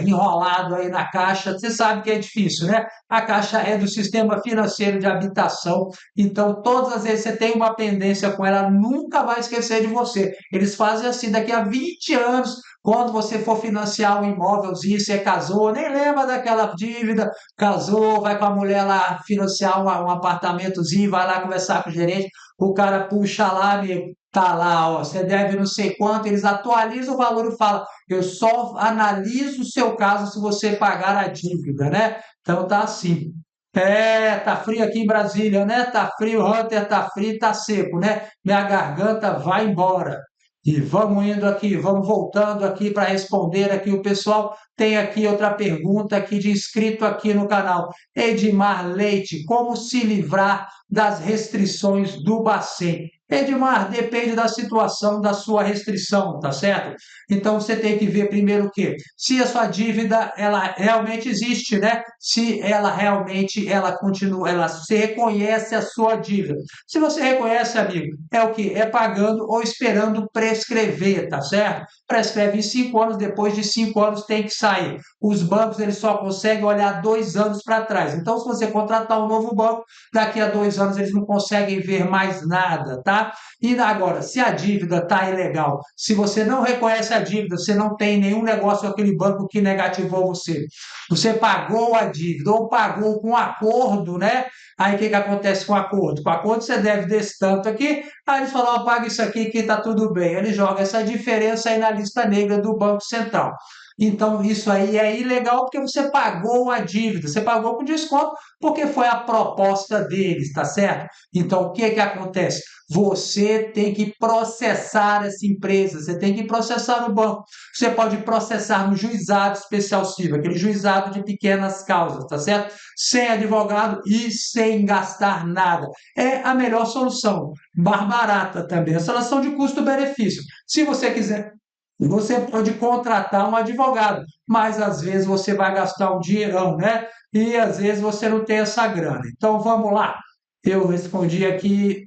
enrolado aí na Caixa, você sabe que é difícil, né? A Caixa é do Sistema Financeiro de Habitação, então todas as vezes você tem uma pendência com ela, nunca vai esquecer de você. Eles fazem assim, daqui a 20 anos, quando você for financiar um imóvelzinho, você casou, nem lembra daquela dívida, casou, vai com a mulher lá financiar um apartamentozinho, vai lá conversar com o gerente, o cara puxa lá, amigo, tá lá, ó, você deve não sei quanto, eles atualizam o valor e falam, eu só analiso o seu caso se você pagar a dívida, né? Então tá assim. É, tá frio aqui em Brasília, né? Tá frio, Hunter, tá frio, tá seco, né? Minha garganta vai embora. E vamos indo aqui, vamos voltando aqui para responder aqui o pessoal. Tem aqui outra pergunta aqui de inscrito aqui no canal. Edmar Leite, como se livrar das restrições do Bacen? Edmar, depende da situação da sua restrição, tá certo? Então você tem que ver primeiro o quê? Se a sua dívida ela realmente existe, né? Se ela realmente ela continua, ela se reconhece a sua dívida. Se você reconhece, amigo, é o quê? É pagando ou esperando prescrever, tá certo? Prescreve em 5 anos, depois de 5 anos tem que sair. Os bancos eles só conseguem olhar 2 anos para trás. Então, se você contratar um novo banco, daqui a 2 anos eles não conseguem ver mais nada, tá? E agora, se a dívida está ilegal, se você não reconhece a dívida, você não tem nenhum negócio com aquele banco que negativou você, você pagou a dívida ou pagou com acordo, né? Aí o que, que acontece com o acordo? Com o acordo você deve desse tanto aqui, aí eles falam, ó, paga isso aqui que está tudo bem. Ele joga essa diferença aí na lista negra do Banco Central. Então, isso aí é ilegal porque você pagou a dívida, você pagou com desconto porque foi a proposta deles, tá certo? Então, o que que acontece? Você tem que processar essa empresa, você tem que processar no banco. Você pode processar no juizado especial civil, aquele juizado de pequenas causas, tá certo? Sem advogado e sem gastar nada. É a melhor solução, mais barata também, a solução de custo-benefício. Se você quiser, você pode contratar um advogado, mas às vezes você vai gastar um dinheirão, né? E às vezes você não tem essa grana. Então vamos lá. Eu respondi aqui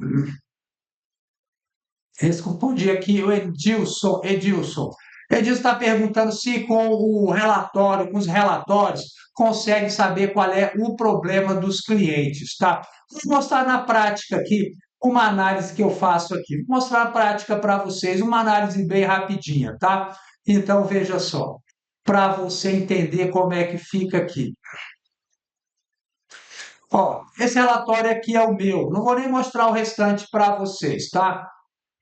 o Edilson. Edilson está perguntando se com o relatório, com os relatórios, consegue saber qual é o problema dos clientes, tá? Vou mostrar na prática aqui uma análise que eu faço aqui. Vou mostrar na prática para vocês, uma análise bem rapidinha, tá? Então veja só, para você entender como é que fica aqui. Ó, esse relatório aqui é o meu. Não vou nem mostrar o restante para vocês, tá?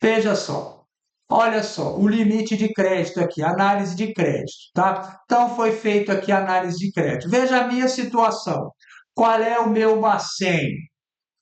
Veja só. Olha só, o limite de crédito aqui, análise de crédito, tá? Então foi feito aqui a análise de crédito. Veja a minha situação. Qual é o meu Bacen?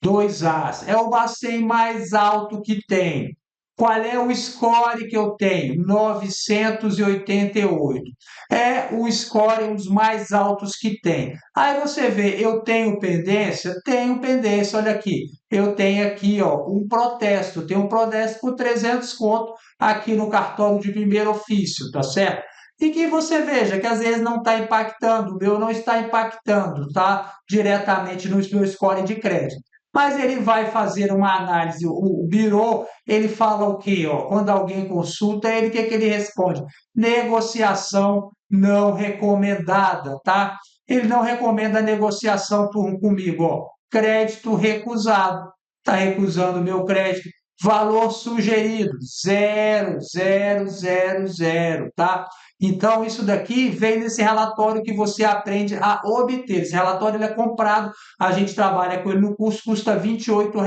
2As. É o Bacen mais alto que tem. Qual é o score que eu tenho? 988. É o score um dos mais altos que tem. Aí você vê, eu tenho pendência? Tenho pendência, olha aqui. Eu tenho aqui, ó, um protesto. Tenho um protesto por 300 conto aqui no cartório de primeiro ofício, tá certo? e que você veja que às vezes não está impactando, o meu não está impactando, tá? Diretamente no meu score de crédito. Mas ele vai fazer uma análise, o Birô, ele fala o quê? Ó? Quando alguém consulta ele, o que, que ele responde? Negociação não recomendada, tá? Ele não recomenda negociação comigo, ó. Crédito recusado. Está recusando o meu crédito. Valor sugerido, zero, zero, zero, zero, tá? Então, isso daqui vem desse relatório que você aprende a obter. Esse relatório ele é comprado, a gente trabalha com ele no curso, custa R$ 28,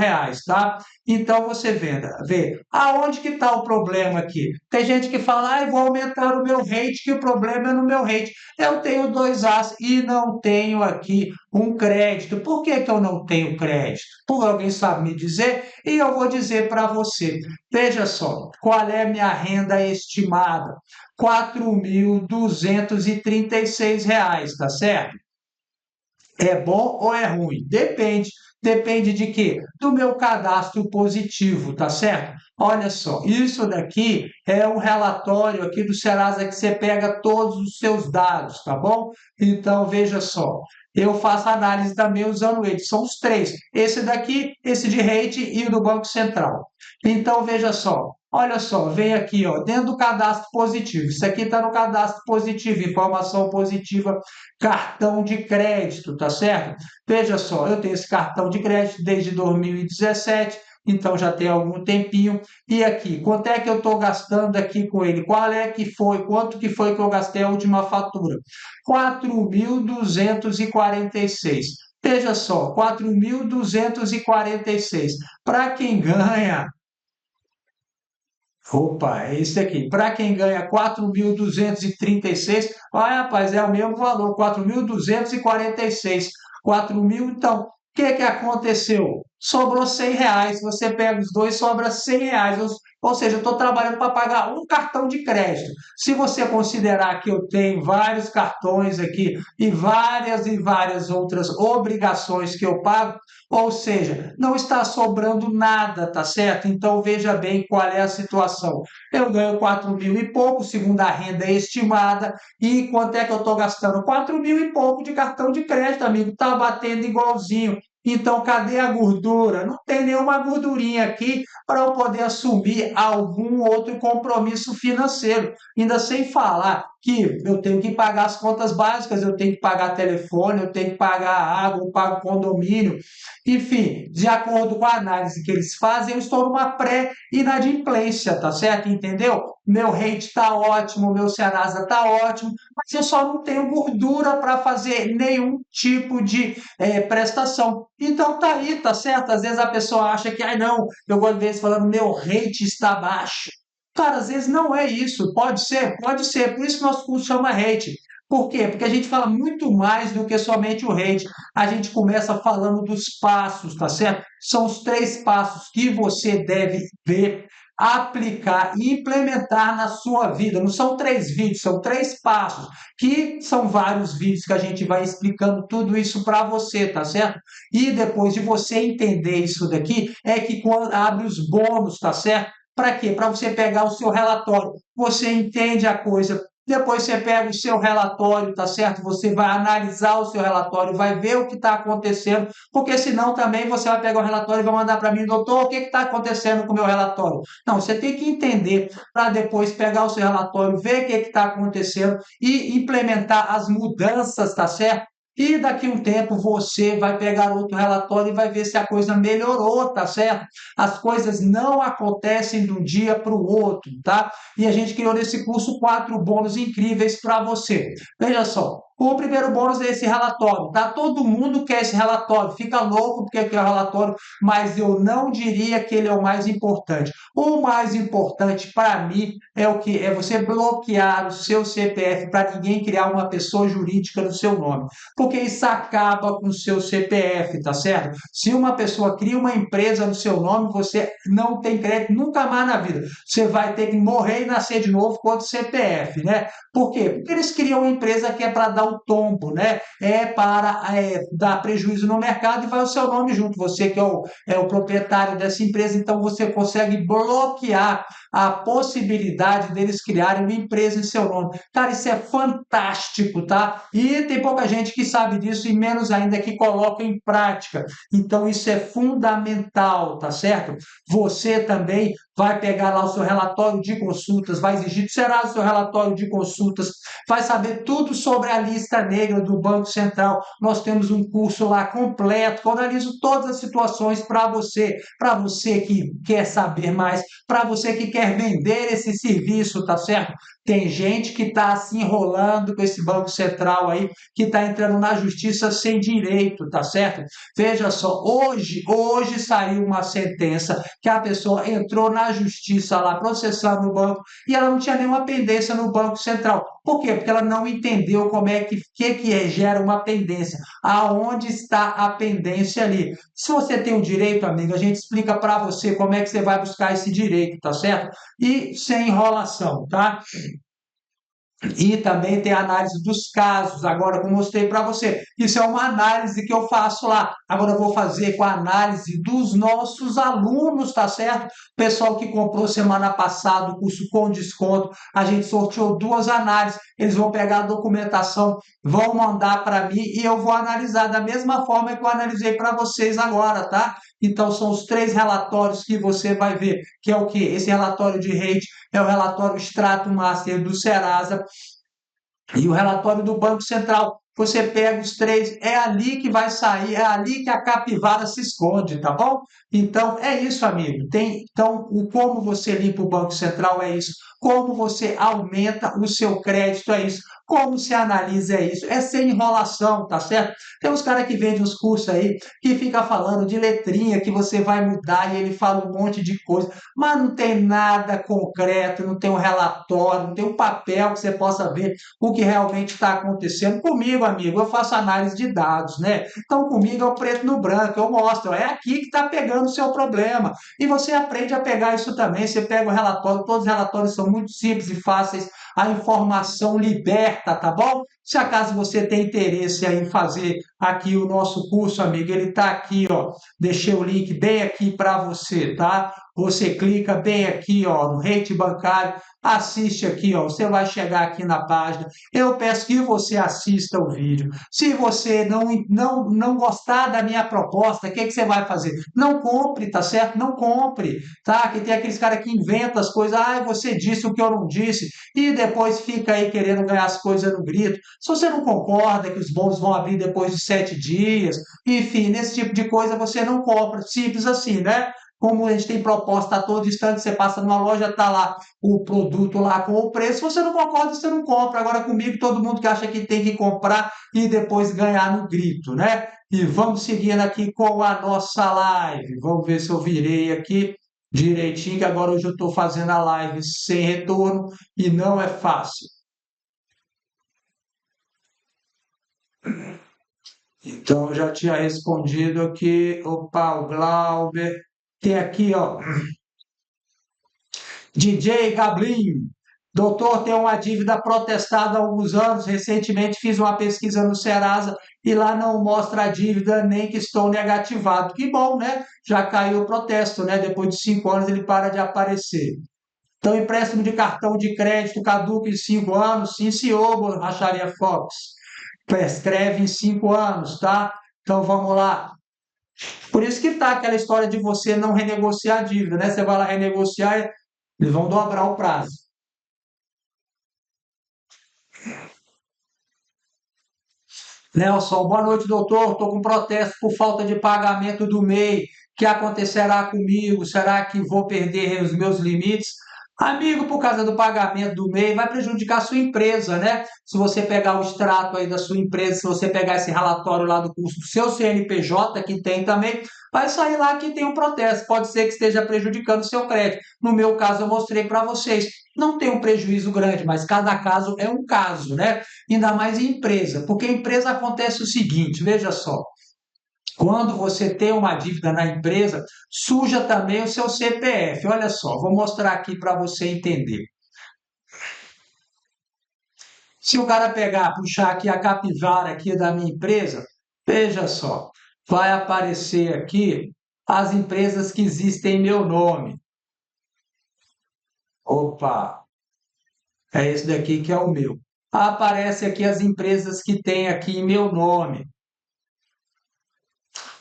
tá? Então, você vê aonde que está o problema aqui. Tem gente que fala, ah, eu vou aumentar o meu rate, que o problema é no meu rate. Eu tenho 2 As e não tenho aqui um crédito. Por que que eu não tenho crédito? Porque alguém sabe me dizer? E eu vou dizer para você. Veja só, qual é a minha renda estimada? R$ 4.236, tá certo? É bom ou é ruim? Depende. Depende de quê? Do meu cadastro positivo, tá certo? Olha só, isso daqui é um relatório aqui do Serasa que você pega todos os seus dados, tá bom? Então, veja só, eu faço análise também usando ele. São os três. Esse daqui, esse de rate e o do Banco Central. Então, veja só. Olha só, vem aqui, ó, dentro do cadastro positivo. Isso aqui está no cadastro positivo, informação positiva, cartão de crédito, tá certo? Veja só, eu tenho esse cartão de crédito desde 2017, então já tem algum tempinho. E aqui, quanto é que eu estou gastando aqui com ele? Qual é que foi? Quanto que foi que eu gastei a última fatura? 4.246. Veja só, 4.246. Para quem ganha. Opa, é esse aqui. Para quem ganha 4.236, ah, rapaz, é o mesmo valor, 4.246. 4.000, então, o que que aconteceu? Sobrou R$ 100. Você pega os dois, sobra R$ 100. Ou seja, eu estou trabalhando para pagar um cartão de crédito. Se você considerar que eu tenho vários cartões aqui e várias outras obrigações que eu pago, ou seja, não está sobrando nada, tá certo? Então veja bem qual é a situação. Eu ganho 4.000 e pouco, segundo a renda estimada, e quanto é que eu estou gastando? 4.000 e pouco de cartão de crédito, amigo. Está batendo igualzinho. Então, cadê a gordura? Não tem nenhuma gordurinha aqui para eu poder assumir algum outro compromisso financeiro. Ainda sem falar que eu tenho que pagar as contas básicas, eu tenho que pagar telefone, eu tenho que pagar água, eu pago condomínio. Enfim, de acordo com a análise que eles fazem, eu estou numa pré-inadimplência, tá certo? Entendeu? Meu rate está ótimo, meu Serasa está ótimo, mas eu só não tenho gordura para fazer nenhum tipo de prestação. Então tá aí, tá certo? Às vezes a pessoa acha que, ai não, eu gosto de vezes falando, meu rate está baixo. Cara, às vezes não é isso. Pode ser, pode ser. Por isso que nosso curso chama rate. Por quê? Porque a gente fala muito mais do que somente o rate. A gente começa falando dos passos, tá certo? São os 3 passos que você deve ver, aplicar e implementar na sua vida. Não são 3 vídeos, são 3 passos, que são vários vídeos que a gente vai explicando tudo isso para você, tá certo? E depois de você entender isso daqui, é que quando abre os bônus, tá certo? Para quê? Para você pegar o seu relatório. Você entende a coisa. Depois você pega o seu relatório, tá certo? Você vai analisar o seu relatório, vai ver o que está acontecendo, porque senão também você vai pegar o relatório e vai mandar para mim, doutor, o que está acontecendo com o meu relatório? Não, você tem que entender para depois pegar o seu relatório, ver o que está acontecendo e implementar as mudanças, tá certo? E daqui a um tempo você vai pegar outro relatório e vai ver se a coisa melhorou, tá certo? As coisas não acontecem de um dia para o outro, tá? E a gente criou nesse curso 4 bônus incríveis para você. Veja só, o primeiro bônus é esse relatório, tá? Todo mundo quer esse relatório, fica louco porque quer o relatório, mas eu não diria que ele é o mais importante. O mais importante para mim é o que? É você bloquear o seu CPF para ninguém criar uma pessoa jurídica no seu nome, porque isso acaba com o seu CPF, tá certo? Se uma pessoa cria uma empresa no seu nome, você não tem crédito nunca mais na vida. Você vai ter que morrer e nascer de novo com outro CPF, né? Por quê? Porque eles criam uma empresa que é para dar o tombo, né? Dar prejuízo no mercado e vai o seu nome junto. Você que é o proprietário dessa empresa, então você consegue bloquear a possibilidade deles criarem uma empresa em seu nome. Cara, isso é fantástico, tá? E tem pouca gente que sabe disso e menos ainda que coloca em prática. Então, isso é fundamental, tá certo? Você também vai pegar lá o seu relatório de consultas, vai exigir do Serasa o seu relatório de consultas, vai saber tudo sobre a lista negra do Banco Central. Nós temos um curso lá completo, que eu analiso todas as situações para você que quer saber mais, para você que quer vender esse serviço, tá certo? Tem gente que está se enrolando com esse Banco Central aí, que está entrando na justiça sem direito, tá certo? Veja só, hoje saiu uma sentença que a pessoa entrou na justiça lá, processando o banco, e ela não tinha nenhuma pendência no Banco Central. Por quê? Porque ela não entendeu como é que gera uma pendência, aonde está a pendência ali. Se você tem o direito, amigo, a gente explica para você como é que você vai buscar esse direito, tá certo? E sem enrolação, tá? E também tem a análise dos casos, agora que eu mostrei para você. Isso é uma análise que eu faço lá. Agora eu vou fazer com a análise dos nossos alunos, tá certo? Pessoal que comprou semana passada o curso com desconto, a gente sorteou duas análises. Eles vão pegar a documentação, vão mandar para mim e eu vou analisar da mesma forma que eu analisei para vocês agora, tá? Então são os três relatórios que você vai ver, que é o quê? Esse relatório de rate é o relatório Extrato Master do Serasa e o relatório do Banco Central. Você pega os três, é ali que vai sair, é ali que a capivara se esconde, tá bom? Então é isso, amigo. Então, como você limpa o Banco Central é isso. Como você aumenta o seu crédito é isso. Como se analisa é isso. É sem enrolação, tá certo? Tem uns caras que vendem uns cursos aí que fica falando de letrinha que você vai mudar e ele fala um monte de coisa, mas não tem nada concreto, não tem um relatório, não tem um papel que você possa ver o que realmente está acontecendo. Comigo, amigo, eu faço análise de dados, né? Então, comigo é o preto no branco, eu mostro, é aqui que está pegando o seu problema. E você aprende a pegar isso também. Você pega o relatório, todos os relatórios são muito simples e fáceis, a informação liberta, tá bom? Se acaso você tem interesse aí em fazer aqui o nosso curso, amigo, ele está aqui, ó. Deixei o link bem aqui para você, tá? Você clica bem aqui, ó, no rate bancário, assiste aqui, ó. Você vai chegar aqui na página. Eu peço que você assista o vídeo. Se você não gostar da minha proposta, o que você vai fazer? Não compre, tá certo? Não compre, tá? Que tem aqueles caras que inventam as coisas. Ah, você disse o que eu não disse. E depois fica aí querendo ganhar as coisas no grito. Se você não concorda que os bons vão abrir depois de 7 dias, enfim, nesse tipo de coisa você não compra. Simples assim, né? Como a gente tem proposta a todo instante, você passa numa loja, está lá o produto lá com o preço, você não concorda, você não compra. Agora comigo, todo mundo que acha que tem que comprar e depois ganhar no grito, né? E vamos seguindo aqui com a nossa live. Vamos ver se eu virei aqui direitinho, que agora hoje eu estou fazendo a live sem retorno e não é fácil. Então, eu já tinha respondido aqui. Opa, o Glauber. Tem aqui, ó. DJ Gablin, doutor, tem uma dívida protestada há alguns anos. Recentemente fiz uma pesquisa no Serasa e lá não mostra a dívida nem que estou negativado. Que bom, né? Já caiu o protesto, né? Depois de 5 anos ele para de aparecer. Então, empréstimo de cartão de crédito caduca em 5 anos. Sim, senhor, Racharia Fox. Prescreve em 5 anos, tá? Então, vamos lá. Por isso que tá aquela história de você não renegociar a dívida, né? Você vai lá renegociar, eles vão dobrar o prazo. Nelson, boa noite, doutor. Estou com protesto por falta de pagamento do MEI. O que acontecerá comigo? Será que vou perder os meus limites? Amigo, por causa do pagamento do MEI, vai prejudicar a sua empresa, né? Se você pegar o extrato aí da sua empresa, se você pegar esse relatório lá do custo do seu CNPJ, que tem também, vai sair lá que tem um protesto. Pode ser que esteja prejudicando o seu crédito. No meu caso, eu mostrei para vocês. Não tem um prejuízo grande, mas cada caso é um caso, né? Ainda mais em empresa, porque em empresa acontece o seguinte, veja só, quando você tem uma dívida na empresa, suja também o seu CPF. Olha só, vou mostrar aqui para você entender. Se o cara pegar, puxar aqui a capivara aqui da minha empresa, veja só, vai aparecer aqui as empresas que existem em meu nome. Opa, é esse daqui que é o meu. Aparece aqui as empresas que tem aqui em meu nome.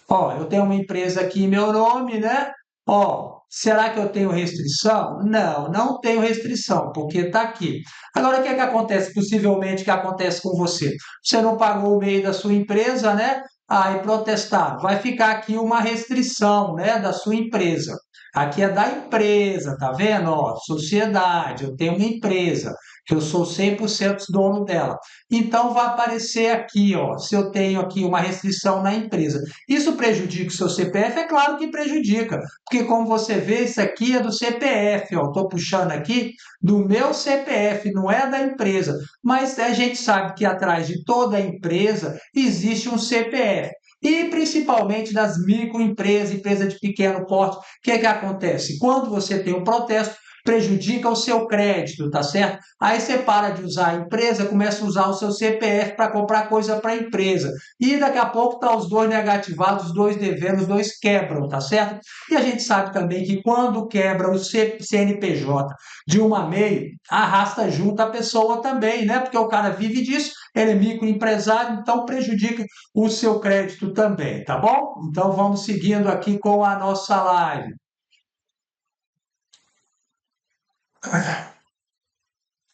Ó, eu tenho uma empresa aqui em meu nome, né? Ó, será que eu tenho restrição? Não, não tenho restrição, porque está aqui. Agora, o que é que acontece? Possivelmente, o que acontece com você? Você não pagou o MEI da sua empresa, né? Aí protestaram. Vai ficar aqui uma restrição, né, da sua empresa. Aqui é da empresa, tá vendo? Ó, sociedade, eu tenho uma empresa, que eu sou 100% dono dela. Então, vai aparecer aqui, ó, se eu tenho aqui uma restrição na empresa. Isso prejudica o seu CPF? É claro que prejudica, porque como você vê, isso aqui é do CPF, ó, estou puxando aqui do meu CPF, não é da empresa, mas a gente sabe que atrás de toda empresa existe um CPF. E principalmente nas microempresas, empresas de pequeno porte, o que é que acontece? Quando você tem um protesto, prejudica o seu crédito, tá certo? Aí você para de usar a empresa, começa a usar o seu CPF para comprar coisa para a empresa. E daqui a pouco tá os dois negativados, os dois devendo, os dois quebram, tá certo? E a gente sabe também que quando quebra o CNPJ de uma MEI, arrasta junto a pessoa também, né? Porque o cara vive disso, ele é microempresário, então prejudica o seu crédito também, tá bom? Então vamos seguindo aqui com a nossa live.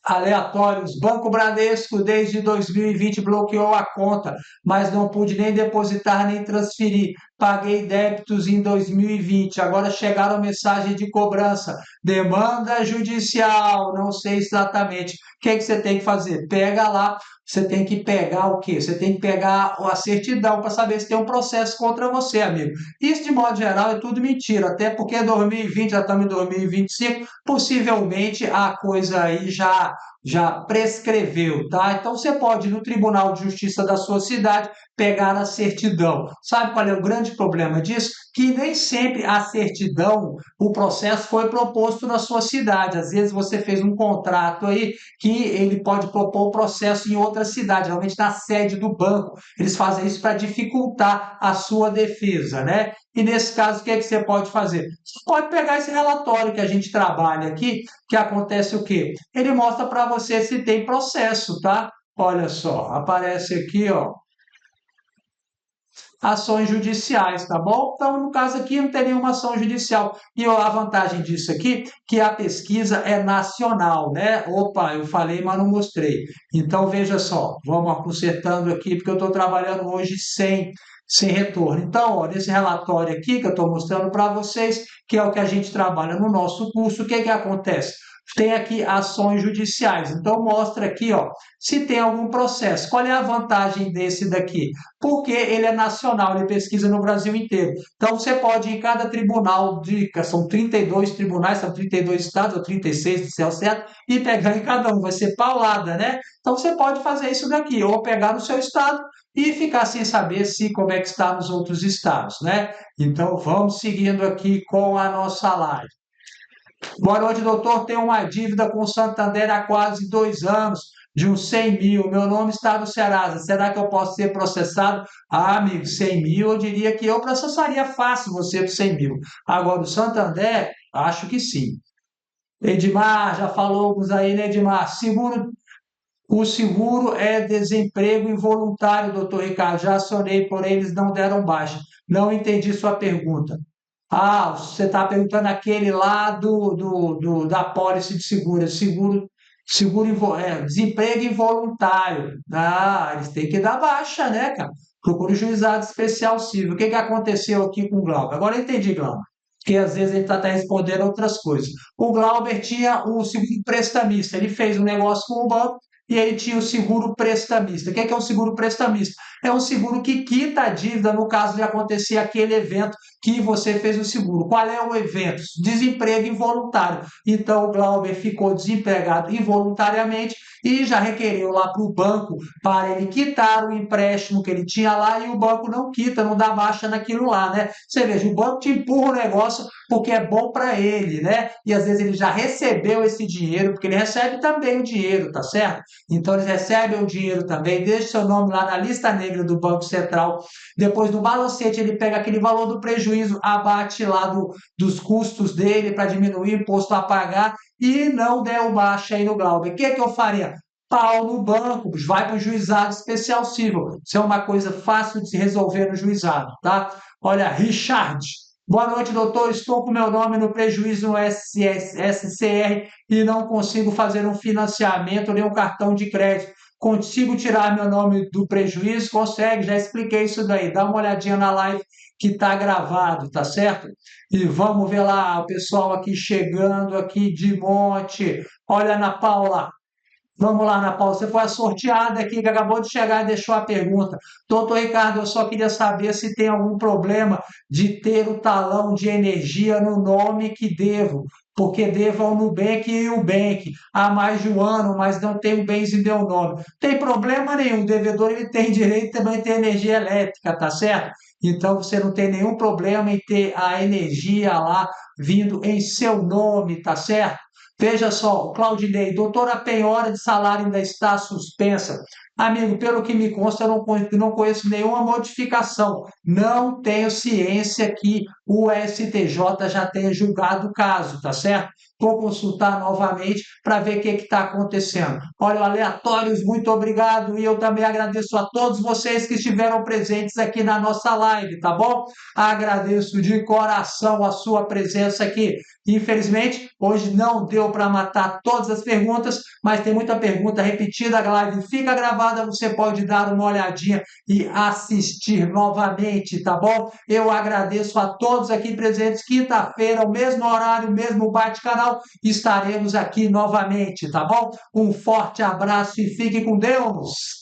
Aleatórios. Banco Bradesco, desde 2020, bloqueou a conta, mas não pude nem depositar nem transferir. Paguei débitos em 2020. Agora chegaram mensagem de cobrança. Demanda judicial. Não sei exatamente. O que é que você tem que fazer? Pega lá. Você tem que pegar o quê? Você tem que pegar a certidão para saber se tem um processo contra você, amigo. Isso, de modo geral, é tudo mentira. Até porque 2020, já estamos em 2025, possivelmente a coisa aí já prescreveu, tá? Então você pode ir no Tribunal de Justiça da sua cidade pegar a certidão. Sabe qual é o grande problema disso? Que nem sempre a certidão, o processo foi proposto na sua cidade. Às vezes você fez um contrato aí que ele pode propor o processo em outra cidade, realmente na sede do banco. Eles fazem isso para dificultar a sua defesa, né? E nesse caso, o que é que você pode fazer? Você pode pegar esse relatório que a gente trabalha aqui, que acontece o quê? Ele mostra para você se tem processo, tá? Olha só, aparece aqui, ó, ações judiciais, tá bom? Então, no caso aqui, não tem nenhuma ação judicial. E ó, a vantagem disso aqui, que a pesquisa é nacional, né? Opa, eu falei, mas não mostrei. Então, veja só, vamos consertando aqui, porque eu estou trabalhando hoje sem retorno. Então, ó, nesse relatório aqui que eu estou mostrando para vocês, que é o que a gente trabalha no nosso curso, o que que acontece? Tem aqui ações judiciais. Então, mostra aqui, ó, se tem algum processo. Qual é a vantagem desse daqui? Porque ele é nacional, ele pesquisa no Brasil inteiro. Então, você pode ir em cada tribunal, são 32 tribunais, são 32 estados, ou 36, se é o certo, e pegar em cada um, vai ser paulada, né? Então, você pode fazer isso daqui, ou pegar no seu estado e ficar sem saber se como é que está nos outros estados, né? Então, vamos seguindo aqui com a nossa live. Boa noite, doutor. Tenho uma dívida com o Santander há quase 2 anos, de uns 100 mil. Meu nome está no Serasa. Será que eu posso ser processado? Ah, amigo, 100 mil, eu diria que eu processaria fácil você por 100 mil. Agora, o Santander, acho que sim. Edmar, já falou alguns aí, né, Edmar? O seguro é desemprego involuntário, doutor Ricardo. Já acionei, porém eles não deram baixa. Não entendi sua pergunta. Ah, você está perguntando aquele lá da apólice de seguro, desemprego involuntário. Ah, eles têm que dar baixa, né, cara? Procura o juizado especial civil. O que que aconteceu aqui com o Glauber? Agora eu entendi, Glauber. Porque às vezes ele está até respondendo outras coisas. O Glauber tinha o seguro prestamista. Ele fez um negócio com o banco e ele tinha o seguro prestamista. O que é um seguro prestamista? É um seguro que quita a dívida no caso de acontecer aquele evento que você fez o seguro. Qual é o evento? Desemprego involuntário. Então, o Glauber ficou desempregado involuntariamente e já requereu lá para o banco para ele quitar o empréstimo que ele tinha lá e o banco não quita, não dá baixa naquilo lá, né? Você veja, o banco te empurra o negócio porque é bom para ele, né? E às vezes ele já recebeu esse dinheiro, porque ele recebe também o dinheiro, tá certo? Então eles recebem o dinheiro também, deixa seu nome lá na lista negra do Banco Central. Depois do balancete ele pega aquele valor do prejuízo, abate lá dos custos dele para diminuir o imposto a pagar e não der o baixa aí no Glauber. O que eu faria? Pau no banco, vai para o juizado especial civil. Isso é uma coisa fácil de se resolver no juizado, tá? Olha, Richard. Boa noite, doutor. Estou com meu nome no prejuízo no SCR e não consigo fazer um financiamento nem um cartão de crédito. Consigo tirar meu nome do prejuízo? Consegue, já expliquei isso daí. Dá uma olhadinha na live que está gravado, tá certo? E vamos ver lá o pessoal aqui chegando aqui de monte. Olha, Ana Paula. Vamos lá, Ana Paula. Você foi a sorteada aqui que acabou de chegar e deixou a pergunta. Doutor Ricardo, eu só queria saber se tem algum problema de ter o talão de energia no nome que devo, porque devo ao Nubank e o Bank há mais de um ano, mas não tenho bens em meu nome. Tem problema nenhum. O devedor ele tem direito também a ter energia elétrica, tá certo? Então você não tem nenhum problema em ter a energia lá vindo em seu nome, tá certo? Veja só, Claudinei, doutora penhora de salário ainda está suspensa. Amigo, pelo que me consta, eu não conheço nenhuma modificação. Não tenho ciência que o STJ já tenha julgado o caso, tá certo? Vou consultar novamente para ver o que está acontecendo. Olha, aleatórios, muito obrigado. E eu também agradeço a todos vocês que estiveram presentes aqui na nossa live, tá bom? Agradeço de coração a sua presença aqui. Infelizmente, hoje não deu para matar todas as perguntas, mas tem muita pergunta repetida. A live fica gravada, você pode dar uma olhadinha e assistir novamente, tá bom? Eu agradeço a todos aqui presentes. Quinta-feira, o mesmo horário, o mesmo bate-canal, estaremos aqui novamente, tá bom? Um forte abraço e fique com Deus!